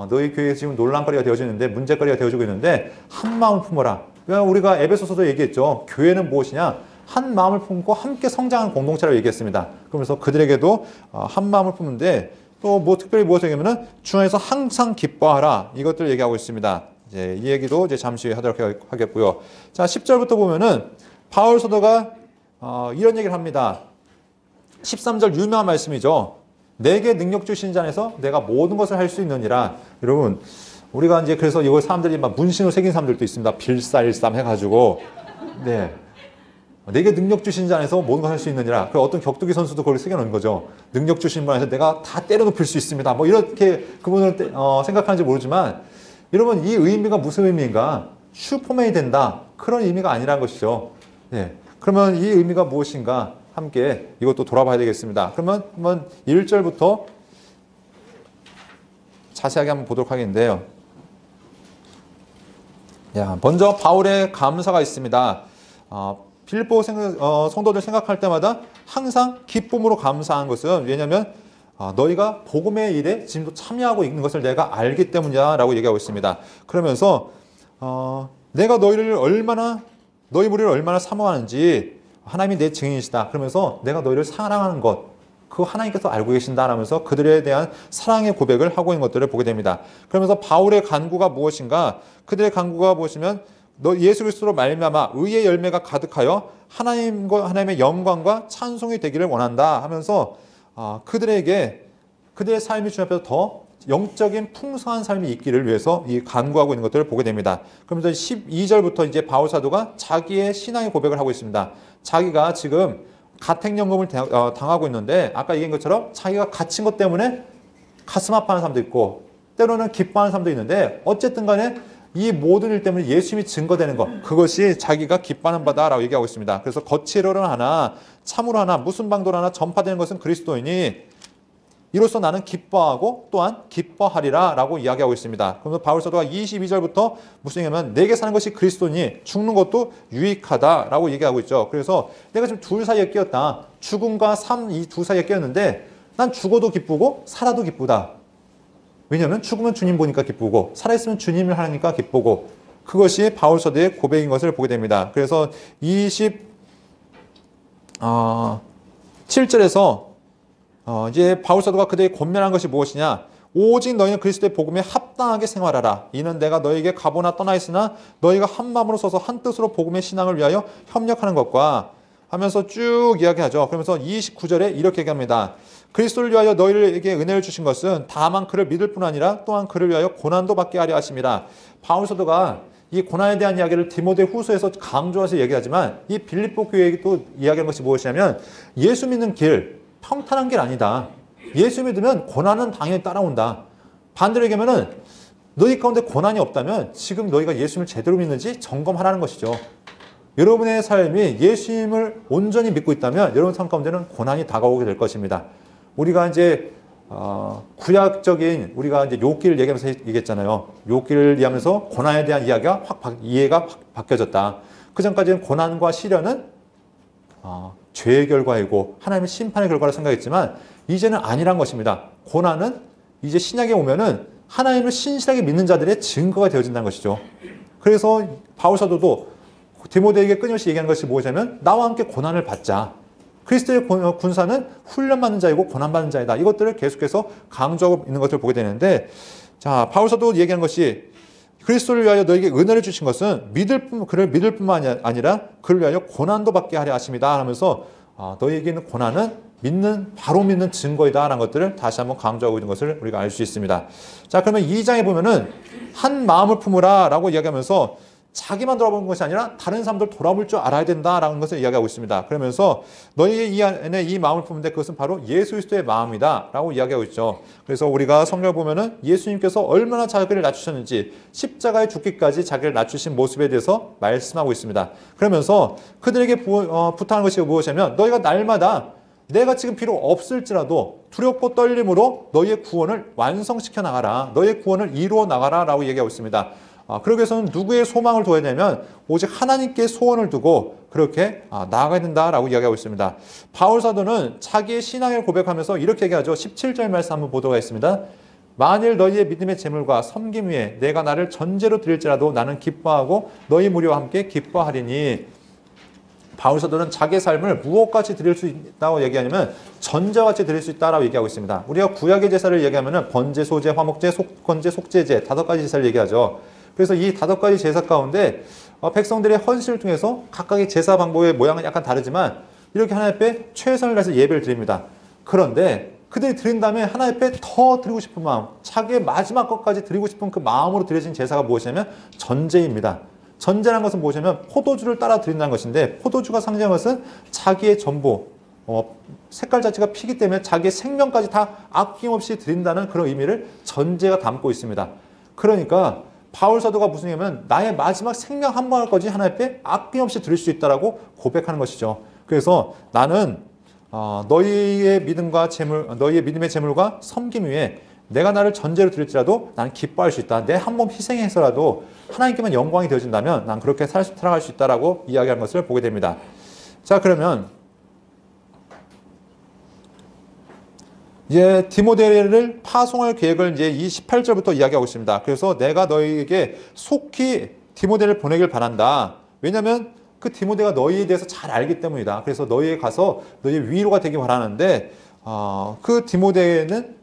너희 교회에 지금 논란거리가 되어지고 있는데 문제거리가 되어지고 있는데 한 마음을 품어라. 우리가 에베소서도 얘기했죠. 교회는 무엇이냐? 한 마음을 품고 함께 성장하는 공동체라고 얘기했습니다. 그러면서 그들에게도 한 마음을 품는데 또 뭐 특별히 무엇을 얘기하면은 주 안에서 항상 기뻐하라 이것들을 얘기하고 있습니다. 이제 이 얘기도 이제 잠시 하도록 하겠고요. 자 10절부터 보면은 바울 사도가 이런 얘기를 합니다. 13절 유명한 말씀이죠. 내게 능력 주신 자 안에서 내가 모든 것을 할 수 있느니라. 여러분 우리가 이제 그래서 이걸 사람들이 막 문신으로 새긴 사람들도 있습니다. 빌사일삼 해가지고 네. 내게 능력 주신 자 안에서 모든 걸 할 수 있느니라. 그 어떤 격투기 선수도 그걸 새겨놓은 거죠. 능력 주신 분 안에서 내가 다 때려눕힐 수 있습니다. 뭐 이렇게 그분을 생각하는지 모르지만 여러분 이 의미가 무슨 의미인가? 슈퍼맨이 된다. 그런 의미가 아니라는 것이죠. 네. 그러면 이 의미가 무엇인가? 함께 이것도 돌아봐야 되겠습니다. 그러면 한번 1절부터 자세하게 한번 보도록 하겠는데요. 먼저 바울의 감사가 있습니다. 빌립보 성도들 생각할 때마다 항상 기쁨으로 감사한 것은 왜냐하면 너희가 복음의 일에 지금도 참여하고 있는 것을 내가 알기 때문이다 라고 얘기하고 있습니다. 그러면서 내가 너희 무리를 얼마나 사모하는지 하나님이 내 증인이시다. 그러면서 내가 너희를 사랑하는 것 그거 하나님께서 알고 계신다라면서 그들에 대한 사랑의 고백을 하고 있는 것들을 보게 됩니다. 그러면서 바울의 간구가 무엇인가? 그들의 간구가 무엇이면 너 예수 그리스도로 말미암아 의의 열매가 가득하여 하나님의 영광과 찬송이 되기를 원한다 하면서 그들에게 그들의 삶이 주님 앞에서 더 영적인 풍성한 삶이 있기를 위해서 이 간구하고 있는 것들을 보게 됩니다. 그러면서 12절부터 이제 바울 사도가 자기의 신앙의 고백을 하고 있습니다. 자기가 지금 가택연금을 당하고 있는데 아까 얘기한 것처럼 자기가 갇힌 것 때문에 가슴 아파하는 사람도 있고 때로는 기뻐하는 사람도 있는데 어쨌든 간에 이 모든 일 때문에 예수님이 증거되는 것 그것이 자기가 기뻐하는 바다라고 얘기하고 있습니다. 그래서 거칠어는 하나 참으로 하나 무슨 방도로 하나 전파되는 것은 그리스도이니 이로써 나는 기뻐하고 또한 기뻐하리라 라고 이야기하고 있습니다. 그러면서 바울 사도가 22절부터 무슨 얘기냐면 내게 사는 것이 그리스도니 죽는 것도 유익하다 라고 얘기하고 있죠. 그래서 내가 지금 둘 사이에 끼었다. 죽음과 삶 이 두 사이에 끼었는데 난 죽어도 기쁘고 살아도 기쁘다. 왜냐하면 죽으면 주님 보니까 기쁘고 살아있으면 주님을 하니까 기쁘고 그것이 바울 사도의 고백인 것을 보게 됩니다. 그래서 27절에서 이제 바울 사도가 그들에게 권면한 것이 무엇이냐? 오직 너희는 그리스도의 복음에 합당하게 생활하라. 이는 내가 너희에게 가보나 떠나 있으나 너희가 한 마음으로 서서 한 뜻으로 복음의 신앙을 위하여 협력하는 것과 하면서 쭉 이야기하죠. 그러면서 29절에 이렇게 얘기합니다. 그리스도를 위하여 너희에게 은혜를 주신 것은 다만 그를 믿을 뿐 아니라 또한 그를 위하여 고난도 받게 하려 하심이라. 바울 사도가 이 고난에 대한 이야기를 디모데 후서에서 강조해서 얘기하지만 이 빌립보 교회에 또 이야기하는 것이 무엇이냐면 예수 믿는 길, 평탄한 길 아니다. 예수 믿으면 고난은 당연히 따라온다. 반대로 얘기하면 너희 가운데 고난이 없다면 지금 너희가 예수님을 제대로 믿는지 점검하라는 것이죠. 여러분의 삶이 예수님을 온전히 믿고 있다면 여러분 삶 가운데는 고난이 다가오게 될 것입니다. 우리가 이제 구약적인 우리가 이제 욥기를 얘기하면서 얘기했잖아요. 욥기를 얘기하면서 고난에 대한 이야기가 이해가 확 바뀌어졌다. 그 전까지는 고난과 시련은 죄의 결과이고 하나님의 심판의 결과로 생각했지만 이제는 아니란 것입니다. 고난은 이제 신약에 오면은 하나님을 신실하게 믿는 자들의 증거가 되어진다는 것이죠. 그래서 바울 사도도 디모데에게 끊임없이 얘기하는 것이 무엇이냐면 나와 함께 고난을 받자. 그리스도의 군사는 훈련받는 자이고 고난받는 자이다. 이것들을 계속해서 강조하고 있는 것을 보게 되는데, 자, 바울 사도 얘기하는 것이 그리스도를 위하여 너에게 은혜를 주신 것은 그를 믿을 뿐만 아니라 그를 위하여 고난도 받게 하려 하심이다 하면서 너에게 있는 고난은 바로 믿는 증거이다 라는 것들을 다시 한번 강조하고 있는 것을 우리가 알 수 있습니다. 자, 그러면 2장에 보면은 한 마음을 품으라 라고 이야기하면서 자기만 돌아보는 것이 아니라 다른 사람들 돌아볼 줄 알아야 된다라는 것을 이야기하고 있습니다. 그러면서 너희의 이 안에 이 마음을 품는데 그것은 바로 예수 그리스도의 마음이다 라고 이야기하고 있죠. 그래서 우리가 성경을 보면은 예수님께서 얼마나 자기를 낮추셨는지 십자가에 죽기까지 자기를 낮추신 모습에 대해서 말씀하고 있습니다. 그러면서 그들에게 부탁하는 것이 무엇이냐면 너희가 날마다 내가 지금 비록 없을지라도 두렵고 떨림으로 너희의 구원을 완성시켜 나가라. 너희의 구원을 이루어 나가라 라고 얘기하고 있습니다. 그러기 위해서는 누구의 소망을 둬야 되면 오직 하나님께 소원을 두고 그렇게 나아가야 된다라고 이야기하고 있습니다. 바울 사도는 자기의 신앙을 고백하면서 이렇게 얘기하죠. 17절 말씀 한번 보도록 하겠습니다. 만일 너희의 믿음의 재물과 섬김 위에 내가 나를 전제로 드릴지라도 나는 기뻐하고 너희 무리와 함께 기뻐하리니. 바울 사도는 자기의 삶을 무엇같이 드릴 수 있다고 얘기하냐면 전제같이 드릴 수 있다라고 얘기하고 있습니다. 우리가 구약의 제사를 얘기하면 번제, 소제, 화목제, 속건제, 속죄제 5가지 제사를 얘기하죠. 그래서 이 5가지 제사 가운데 백성들의 헌신을 통해서 각각의 제사 방법의 모양은 약간 다르지만 이렇게 하나님 앞에 최선을 다해서 예배를 드립니다. 그런데 그들이 드린 다음에 하나님 앞에 더 드리고 싶은 마음, 자기의 마지막 것까지 드리고 싶은 그 마음으로 드려진 제사가 무엇이냐면 전제입니다. 전제라는 것은 무엇이냐면 포도주를 따라 드린다는 것인데 포도주가 상징하는 것은 자기의 전부, 색깔 자체가 피기 때문에 자기의 생명까지 다 아낌없이 드린다는 그런 의미를 전제가 담고 있습니다. 그러니까 바울 사도가 무슨 얘기냐면 나의 마지막 생명 한 방울까지 하나님 앞에 아낌없이 드릴 수 있다라고 고백하는 것이죠. 그래서 나는 너희의 믿음과 재물, 너희의 믿음의 재물과 섬김 위에 내가 나를 전제로 드릴지라도 나는 기뻐할 수 있다. 내 한 몸 희생해서라도 하나님께만 영광이 되어진다면 난 그렇게 살아갈 수 있다라고 이야기하는 것을 보게 됩니다. 자, 그러면 이제 디모데를 파송할 계획을 이제 이 18절부터 이야기하고 있습니다. 그래서 내가 너희에게 속히 디모데를 보내길 바란다. 왜냐하면 그 디모데가 너희에 대해서 잘 알기 때문이다. 그래서 너희에 가서 너희의 위로가 되길 바라는데 그 디모데는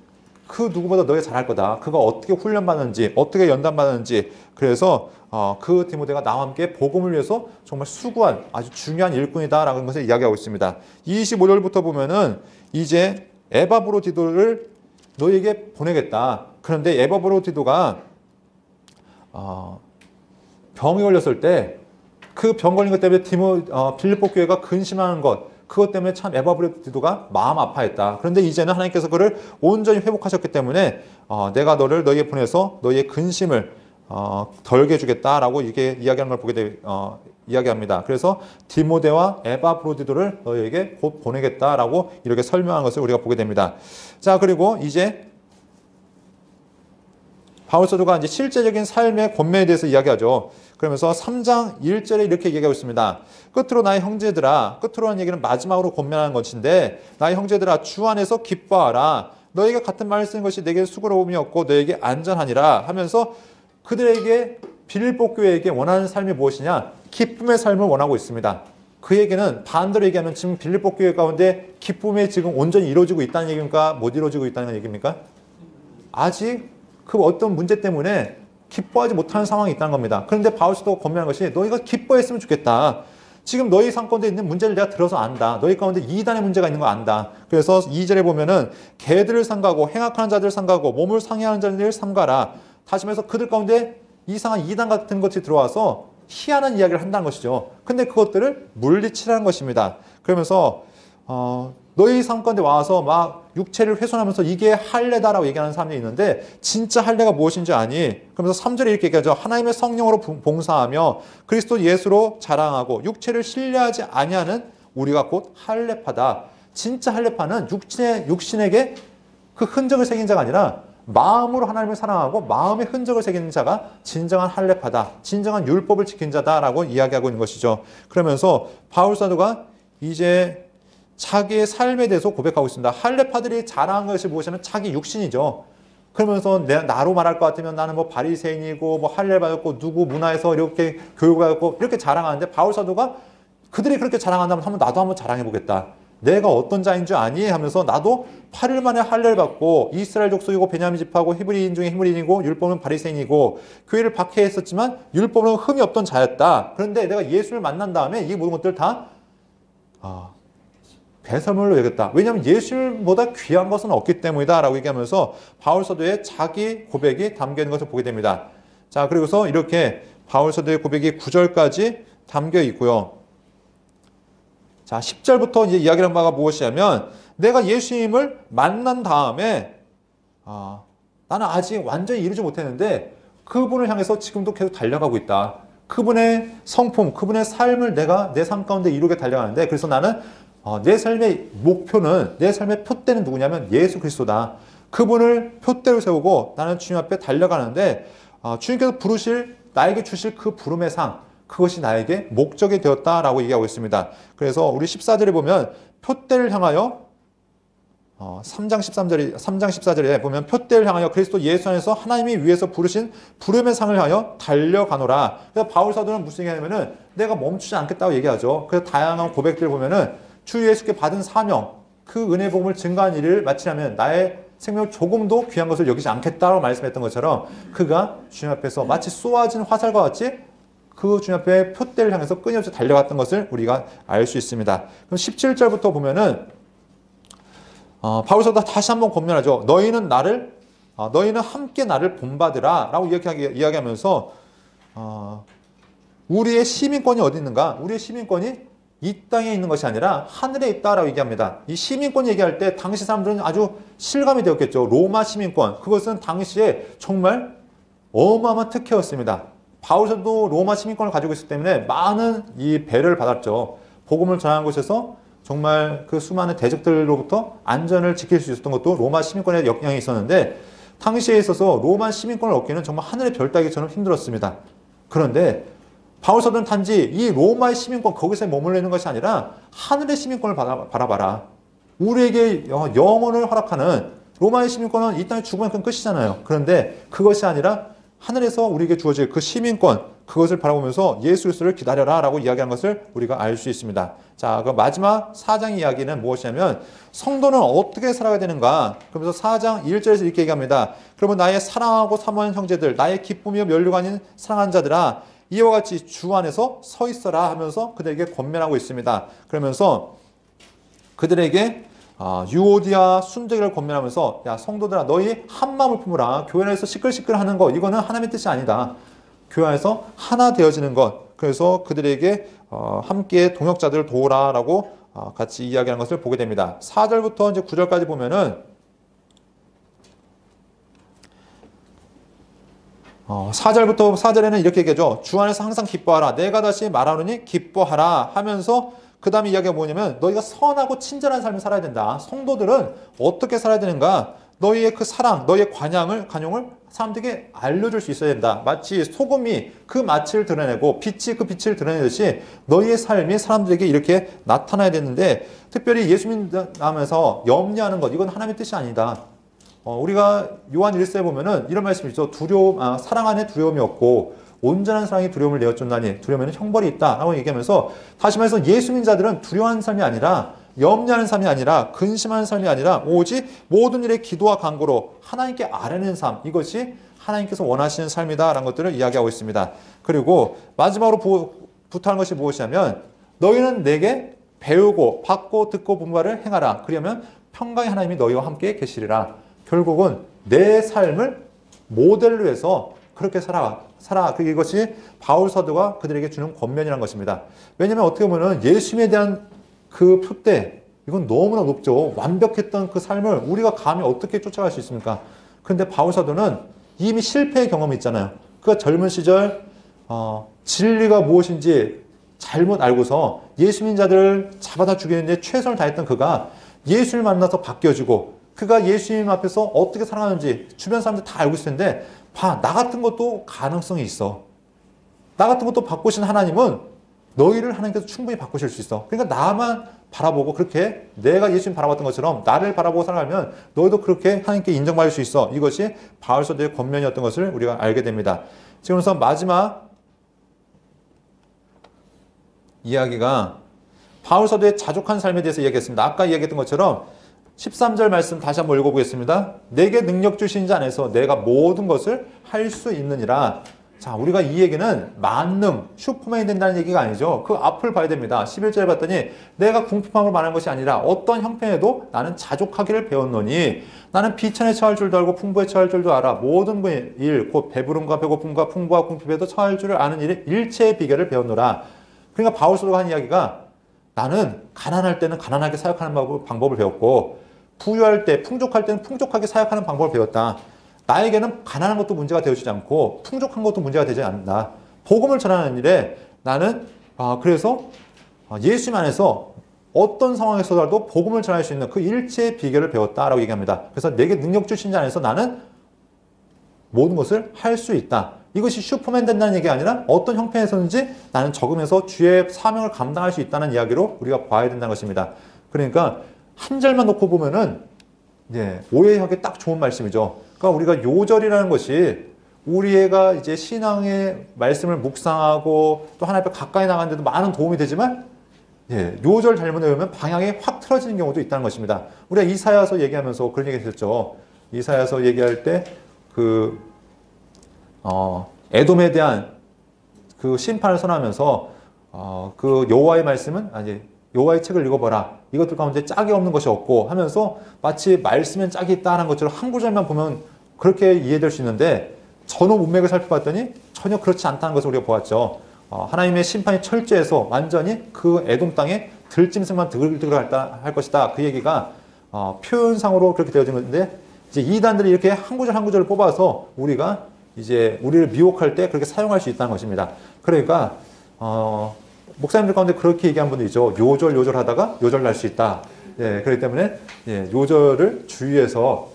그 누구보다 너희가 잘할 거다. 그가 어떻게 훈련받는지 어떻게 연단받는지 그래서 그 디모데가 나와 함께 복음을 위해서 정말 수고한 아주 중요한 일꾼이다라는 것을 이야기하고 있습니다. 25절부터 보면은 이제 에바브로디도를 너희에게 보내겠다. 그런데 에바브로디도가 병이 걸렸을 때 그 병 걸린 것 때문에 빌립보 교회가 근심하는 것 그것 때문에 참 에바브로디도가 마음 아파했다. 그런데 이제는 하나님께서 그를 온전히 회복하셨기 때문에 내가 너희에게 보내서 너희의 근심을 덜게 해주겠다라고 이게 이야기하는 걸 이야기합니다. 그래서 디모데와 에바브로디도를 너희에게 곧 보내겠다라고 이렇게 설명한 것을 우리가 보게 됩니다. 자, 그리고 이제 바울 사도가 이제 실제적인 삶의 권면에 대해서 이야기하죠. 그러면서 3장 1절에 이렇게 얘기하고 있습니다. 끝으로 나의 형제들아, 끝으로라는 얘기는 마지막으로 권면하는 것인데, 나의 형제들아 주 안에서 기뻐하라. 너희가 같은 말을 쓰는 것이 내게 수고로움이 없고 너에게 안전하니라 하면서 그들에게 빌립보 교회에게 원하는 삶이 무엇이냐? 기쁨의 삶을 원하고 있습니다. 그에게는 반대로 얘기하면 지금 빌립보 교회 가운데 기쁨이 지금 온전히 이루어지고 있다는 얘기입니까? 못 이루어지고 있다는 얘기입니까? 아직 그 어떤 문제 때문에 기뻐하지 못하는 상황이 있다는 겁니다. 그런데 바울 사도가 권면한 것이 너희가 기뻐했으면 좋겠다. 지금 너희 삶 가운데 있는 문제를 내가 들어서 안다. 너희 가운데 이단의 문제가 있는 거 안다. 그래서 2절에 보면은 개들을 삼가고 행악하는 자들을 삼가고 몸을 상해하는 자들을 삼가라. 다시 말해서 그들 가운데 이상한 이단 같은 것이 들어와서 희한한 이야기를 한다는 것이죠. 근데 그것들을 물리치라는 것입니다. 그러면서 너희 삶 가운데 와서 막 육체를 훼손하면서 이게 할례다라고 얘기하는 사람이 있는데 진짜 할례가 무엇인지 아니? 그러면서 3절에 이렇게 얘기하죠. 하나님의 성령으로 봉사하며 그리스도 예수로 자랑하고 육체를 신뢰하지 아니하는 우리가 곧 할례파다. 진짜 할례파는 육신에게 그 흔적을 새긴 자가 아니라 마음으로 하나님을 사랑하고 마음의 흔적을 새기는 자가 진정한 할례파다. 진정한 율법을 지킨 자다라고 이야기하고 있는 것이죠. 그러면서 바울 사도가 이제 자기의 삶에 대해서 고백하고 있습니다. 할례파들이 자랑한 것이 무엇이냐면 자기 육신이죠. 그러면서 나로 말할 것 같으면 나는 뭐 바리새인이고 뭐 할례를 받았고 누구 문화에서 이렇게 교육을 받았고 이렇게 자랑하는데 바울 사도가 그들이 그렇게 자랑한다면 한번 나도 한번 자랑해 보겠다. 내가 어떤 자인 줄 아니? 하면서 나도 8일 만에 할례를 받고 이스라엘 족속이고 베냐민 지파고 히브리인 중에 히브리인이고 율법은 바리새인이고 교회를 박해했었지만 율법은 흠이 없던 자였다. 그런데 내가 예수를 만난 다음에 이 모든 것들 다 배설물로 여겼다. 왜냐하면 예수보다 귀한 것은 없기 때문이다 라고 얘기하면서 바울 사도의 자기 고백이 담겨 있는 것을 보게 됩니다. 자, 그리고서 이렇게 바울 사도의 고백이 9절까지 담겨 있고요. 자, 10절부터 이제 이야기를 한 바가 무엇이냐면 내가 예수님을 만난 다음에 나는 아직 완전히 이루지 못했는데 그분을 향해서 지금도 계속 달려가고 있다. 그분의 성품, 그분의 삶을 내가 내 삶 가운데 이루게 달려가는데 그래서 나는 내 삶의 목표는, 내 삶의 표대는 누구냐면 예수 그리스도다. 그분을 표대로 세우고 나는 주님 앞에 달려가는데 주님께서 나에게 주실 그 부름의 상, 그것이 나에게 목적이 되었다라고 얘기하고 있습니다. 그래서 우리 14절에 보면 표대를 향하여 3장 14절에 보면 표대를 향하여 그리스도 예수 안에서 하나님이 위에서 부르신 부름의 상을 향하여 달려가노라. 그래서 바울 사도는 무슨 얘기하냐면은 내가 멈추지 않겠다고 얘기하죠. 그래서 다양한 고백들을 보면은 주 예수께 받은 사명, 그 은혜 복음을 증거한 일을 마치려면 나의 생명을 조금도 귀한 것을 여기지 않겠다고 말씀했던 것처럼 그가 주님 앞에서 마치 쏘아진 화살과 같이 그 주님 앞에 표대를 향해서 끊임없이 달려갔던 것을 우리가 알 수 있습니다. 그럼 17절부터 보면은 바울 사도가 다시 한번 권면하죠. 너희는 함께 나를 본받으라 라고 이야기하면서 우리의 시민권이 어디 있는가? 우리의 시민권이 이 땅에 있는 것이 아니라 하늘에 있다라고 얘기합니다. 이 시민권 얘기할 때 당시 사람들은 아주 실감이 되었겠죠. 로마 시민권. 그것은 당시에 정말 어마어마한 특혜였습니다. 바울 사도도 로마 시민권을 가지고 있기 때문에 많은 이 배려를 받았죠. 복음을 전하는 곳에서 정말 그 수많은 대적들로부터 안전을 지킬 수 있었던 것도 로마 시민권의 역량이 있었는데 당시에 있어서 로마 시민권을 얻기는 정말 하늘의 별 따기처럼 힘들었습니다. 그런데 바울 사도는 단지 이 로마의 시민권 거기서 머물러 있는 것이 아니라 하늘의 시민권을 바라봐라. 우리에게 영원을 허락하는 로마의 시민권은 이 땅에 죽으면 그건 끝이잖아요. 그런데 그것이 아니라 하늘에서 우리에게 주어질 그 시민권, 그것을 바라보면서 예수 그리스도를 기다려라 라고 이야기한 것을 우리가 알 수 있습니다. 자, 그 마지막 4장 이야기는 무엇이냐면 성도는 어떻게 살아야 되는가? 그러면서 4장 1절에서 이렇게 얘기합니다. 그러면 나의 사랑하고 사모하는 형제들, 나의 기쁨이요 면류가 아닌 사랑하는 자들아, 이와 같이 주 안에서 서 있어라 하면서 그들에게 권면하고 있습니다. 그러면서 그들에게 유오디아 순종을 권면하면서 야 성도들아 너희 한 마음을 품으라. 교회 안에서 시끌시끌 하는 것 이거는 하나님의 뜻이 아니다. 교회 안에서 하나 되어지는 것. 그래서 그들에게 함께 동역자들을 도우라라고 같이 이야기하는 것을 보게 됩니다. 4절부터 이제 9절까지 보면은 4절에는 이렇게 얘기하죠. 주 안에서 항상 기뻐하라. 내가 다시 말하노니 기뻐하라 하면서 그 다음에 이야기가 뭐냐면 너희가 선하고 친절한 삶을 살아야 된다. 성도들은 어떻게 살아야 되는가? 너희의 그 사랑, 너희의 간용을 사람들에게 알려줄 수 있어야 된다. 마치 소금이 그 맛을 드러내고 빛이 그 빛을 드러내듯이 너희의 삶이 사람들에게 이렇게 나타나야 되는데 특별히 예수 믿으면서 염려하는 것, 이건 하나님의 뜻이 아니다. 우리가 요한 1서에 보면은 이런 말씀이 있죠. 사랑 안에 두려움이 없고 온전한 사랑이 두려움을 내어쫓나니 두려움에는 형벌이 있다 라고 얘기하면서 다시 말해서 예수 믿는 자들은 두려워하는 삶이 아니라 염려하는 삶이 아니라 근심하는 삶이 아니라 오직 모든 일에 기도와 간구로 하나님께 아뢰는 삶, 이것이 하나님께서 원하시는 삶이다 라는 것들을 이야기하고 있습니다. 그리고 마지막으로 부탁하는 것이 무엇이냐면 너희는 내게 배우고 받고 듣고 본 바를 행하라. 그러면 평강의 하나님이 너희와 함께 계시리라. 결국은 내 삶을 모델로 해서 그렇게 살아. 이것이 바울 사도가 그들에게 주는 권면이라는 것입니다. 왜냐하면 어떻게 보면 예수님에 대한 그 표대, 이건 너무나 높죠. 완벽했던 그 삶을 우리가 감히 어떻게 쫓아갈 수 있습니까? 그런데 바울 사도는 이미 실패의 경험이 있잖아요. 그가 젊은 시절 진리가 무엇인지 잘못 알고서 예수님 자들을 잡아다 죽이는데 최선을 다했던 그가 예수를 만나서 바뀌어지고 그가 예수님 앞에서 어떻게 살아가는지 주변 사람들 다 알고 있을 텐데 나 같은 것도 가능성이 있어. 나 같은 것도 바꾸신 하나님은 너희를 하나님께서 충분히 바꾸실 수 있어. 그러니까 나만 바라보고 그렇게 내가 예수님 바라봤던 것처럼 나를 바라보고 살아가면 너희도 그렇게 하나님께 인정받을 수 있어. 이것이 바울 사도의 권면이었던 것을 우리가 알게 됩니다. 지금부터 마지막 이야기가 바울 사도의 자족한 삶에 대해서 이야기했습니다. 아까 이야기했던 것처럼 13절 말씀 다시 한번 읽어보겠습니다. 내게 능력 주신 자 안에서 내가 모든 것을 할 수 있느니라. 자, 우리가 이 얘기는 만능, 슈퍼맨이 된다는 얘기가 아니죠. 그 앞을 봐야 됩니다. 11절에 봤더니 내가 궁핍함을 말하는 것이 아니라 어떤 형편에도 나는 자족하기를 배웠노니 나는 비천에 처할 줄도 알고 풍부에 처할 줄도 알아. 모든 일, 곧 배부름과 배고픔과 풍부와 궁핍에도 처할 줄을 아는 일의 일체의 비결을 배웠노라. 그러니까 바울 사도가 한 이야기가 나는 가난할 때는 가난하게 사역하는 방법을 배웠고 부유할 때, 풍족할 때는 풍족하게 사역하는 방법을 배웠다. 나에게는 가난한 것도 문제가 되어지지 않고 풍족한 것도 문제가 되지 않는다. 복음을 전하는 일에 나는 그래서 예수님 안에서 어떤 상황에서라도 복음을 전할 수 있는 그 일체의 비결을 배웠다라고 얘기합니다. 그래서 내게 능력 주신 자 안에서 나는 모든 것을 할 수 있다. 이것이 슈퍼맨 된다는 얘기가 아니라 어떤 형편에서든지 나는 적응해서 주의 사명을 감당할 수 있다는 이야기로 우리가 봐야 된다는 것입니다. 그러니까 한 절만 놓고 보면은 오해하기 딱 좋은 말씀이죠. 그러니까 우리가 요절이라는 것이 우리가 이제 신앙의 말씀을 묵상하고 또 하나님 앞에 가까이 나가는 데도 많은 도움이 되지만 요절 잘못 외우면 방향이 확 틀어지는 경우도 있다는 것입니다. 우리가 이사야서 얘기하면서 그런 얘기 했었죠. 이사야서 얘기할 때 에돔에 대한 그 심판을 선언하면서 그 여호와의 말씀은 여호와의 책을 읽어보라. 이것들 가운데 짝이 없는 것이 없고 하면서 마치 말씀엔 짝이 있다는 것처럼 한 구절만 보면 그렇게 이해될 수 있는데 전후 문맥을 살펴봤더니 전혀 그렇지 않다는 것을 우리가 보았죠. 하나님의 심판이 철저해서 완전히 그 에돔 땅에 들짐승만 드글드글 할 것이다. 그 얘기가 표현상으로 그렇게 되어진 건데 이제 이단들이 이렇게 한 구절 한 구절을 뽑아서 우리가 이제 우리를 미혹할 때 그렇게 사용할 수 있다는 것입니다. 그러니까 목사님들 가운데 그렇게 얘기한 분도 있죠. 요절 하다가 요절 날 수 있다. 그렇기 때문에 요절을 주의해서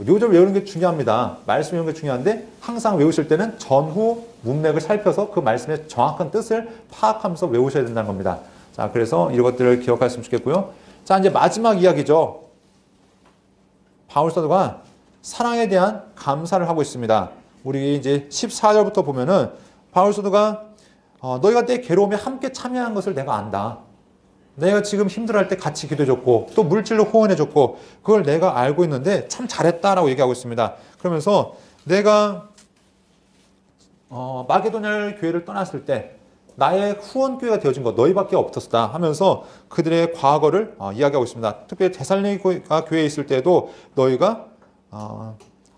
요절 외우는 게 중요합니다. 말씀 외우는 게 중요한데 항상 외우실 때는 전후 문맥을 살펴서 그 말씀의 정확한 뜻을 파악하면서 외우셔야 된다는 겁니다. 자, 그래서 이런 것들을 기억하셨으면 좋겠고요. 자, 이제 마지막 이야기죠. 바울 사도가 사랑에 대한 감사를 하고 있습니다. 우리 이제 14절부터 보면은 바울 사도가 너희가 내 괴로움에 함께 참여한 것을 내가 안다. 내가 지금 힘들어할 때 같이 기도해줬고 또 물질로 후원해줬고 그걸 내가 알고 있는데 참 잘했다라고 얘기하고 있습니다. 그러면서 내가 마게도냐 교회를 떠났을 때 나의 후원교회가 되어진 것 너희밖에 없었다 하면서 그들의 과거를 이야기하고 있습니다. 특별히 데살로니가 교회에 있을 때도 너희가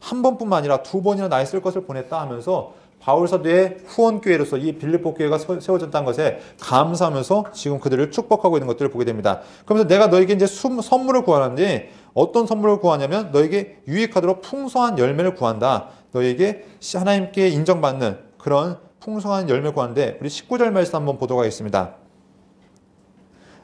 한 번뿐만 아니라 두 번이나 나에 쓸 것을 보냈다 하면서 바울 사도의 후원교회로서 이 빌립보 교회가 세워졌다는 것에 감사하면서 지금 그들을 축복하고 있는 것들을 보게 됩니다. 그러면서 내가 너에게 이제 선물을 구하는데 어떤 선물을 구하냐면 너에게 유익하도록 풍성한 열매를 구한다. 너에게 하나님께 인정받는 그런 풍성한 열매 구하는데 우리 19절 말씀 한번 보도록 하겠습니다.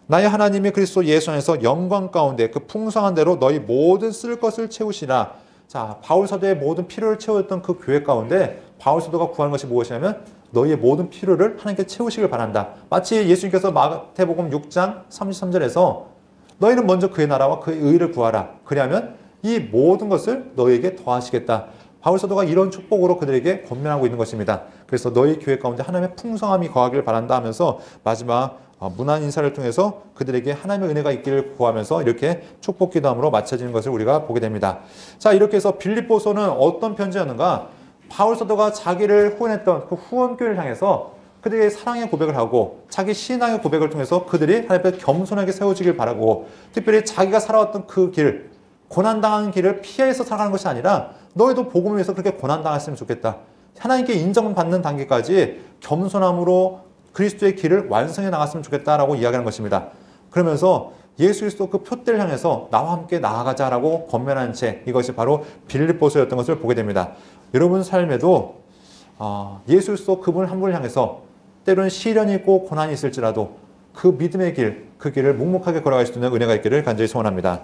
나의 하나님이 그리스도 예수 안에서 영광 가운데 그 풍성한 대로 너희 모든 쓸 것을 채우시라. 자, 바울 사도의 모든 필요를 채웠던 그 교회 가운데 바울 사도가 구하는 것이 무엇이냐면 너희의 모든 필요를 하나님께 채우시길 바란다. 마치 예수님께서 마태복음 6장 33절에서 너희는 먼저 그의 나라와 그의 의를 구하라. 그리하면 이 모든 것을 너희에게 더하시겠다. 바울 사도가 이런 축복으로 그들에게 권면하고 있는 것입니다. 그래서 너희 교회 가운데 하나님의 풍성함이 거하길 바란다 하면서 마지막 문안 인사를 통해서 그들에게 하나님의 은혜가 있기를 구하면서 이렇게 축복 기도함으로 마쳐지는 것을 우리가 보게 됩니다. 자, 이렇게 해서 빌립보서는 어떤 편지였는가? 바울 사도가 자기를 후원했던 그 후원교회를 향해서 그들에게 사랑의 고백을 하고 자기 신앙의 고백을 통해서 그들이 하나님 앞에 겸손하게 세워지길 바라고, 특별히 자기가 살아왔던 그 길, 고난당하는 길을 피해서 살아가는 것이 아니라 너희도 복음을 위해서 그렇게 고난당했으면 좋겠다. 하나님께 인정받는 단계까지 겸손함으로 그리스도의 길을 완성해 나갔으면 좋겠다라고 이야기하는 것입니다. 그러면서 예수 그리스도 그 표대를 향해서 나와 함께 나아가자라고 권면한 책, 이것이 바로 빌립보서였던 것을 보게 됩니다. 여러분 삶에도 예수 그리스도 그분 한 분을 향해서 때로는 시련이 있고 고난이 있을지라도 그 믿음의 길, 그 길을 묵묵하게 걸어갈 수 있는 은혜가 있기를 간절히 소원합니다.